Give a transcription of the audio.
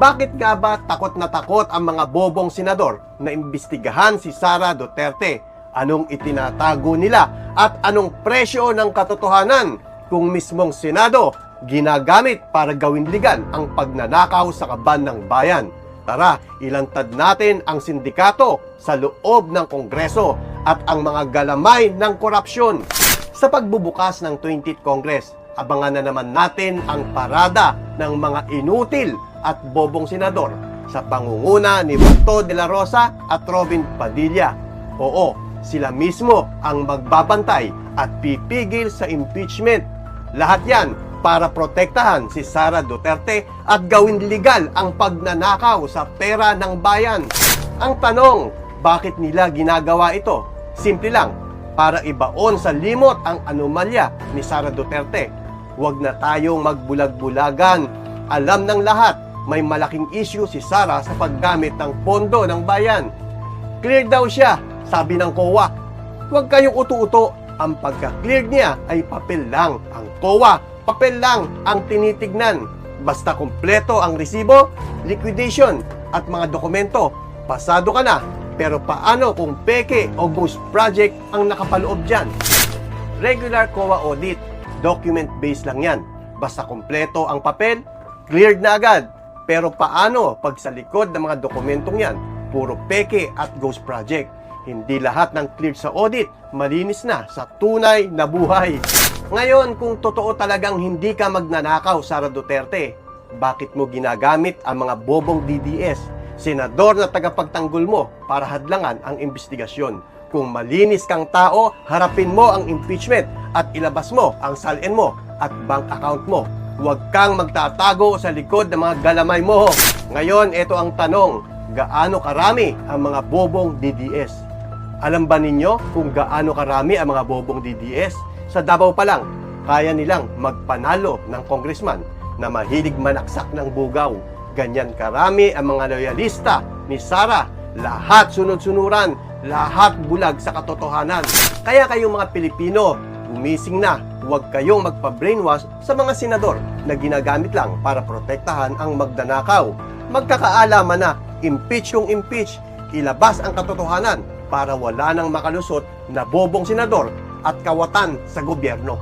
Bakit nga ba takot na takot ang mga bobong senador na imbestigahan si Sara Duterte? Anong itinatago nila at anong presyo ng katotohanan kung mismong Senado ginagamit para gawin legal ang pagnanakaw sa kaban ng bayan? Tara, ilantad natin ang sindikato sa loob ng Kongreso at ang mga galamay ng korupsyon. Sa pagbubukas ng 20th Congress, abangan na naman natin ang parada ng mga inutil at bobong senador sa pangunguna ni Bato de la Rosa at Robin Padilla. Oo, sila mismo ang magbabantay at pipigil sa impeachment. Lahat yan para protektahan si Sara Duterte at gawin legal ang pagnanakaw sa pera ng bayan. Ang tanong, bakit nila ginagawa ito? Simple lang, para ibaon sa limot ang anomalya ni Sara Duterte. Huwag na tayong magbulag-bulagan. Alam ng lahat, may malaking issue si Sara sa paggamit ng pondo ng bayan. Clear daw siya, sabi ng COA. Huwag kayong uto-uto, ang pagka-clear niya ay papel lang. Ang COA, papel lang ang tinitignan. Basta kumpleto ang resibo, liquidation at mga dokumento, pasado ka na. Pero paano kung peke o ghost project ang nakapaloob dyan? Regular COA audit, document-based lang yan. Basta kumpleto ang papel, cleared na agad. Pero paano pag sa likod ng mga dokumentong yan, puro peke at ghost project? Hindi lahat ng cleared sa audit, malinis na sa tunay na buhay. Ngayon, kung totoo talagang hindi ka magnanakaw, Sara Duterte, bakit mo ginagamit ang mga bobong DDS, senador na tagapagtanggol mo para hadlangan ang investigasyon? Kung malinis kang tao, harapin mo ang impeachment at ilabas mo ang salin mo at bank account mo. Huwag kang magtatago sa likod ng mga galamay mo. Ngayon, ito ang tanong, gaano karami ang mga bobong DDS? Alam ba ninyo kung gaano karami ang mga bobong DDS? Sa Davao pa lang, kaya nilang magpanalo ng congressman na mahilig manaksak ng bugaw. Ganyan karami ang mga loyalista ni Sara. Lahat sunod-sunuran, lahat bulag sa katotohanan. Kaya kayong mga Pilipino, gumising na. Huwag kayong magpa-brainwash sa mga senador na ginagamit lang para protektahan ang magdanakaw. Magkakaalaman na, impeach yung impeach, ilabas ang katotohanan para wala nang makalusot na bobong senador at kawatan sa gobyerno.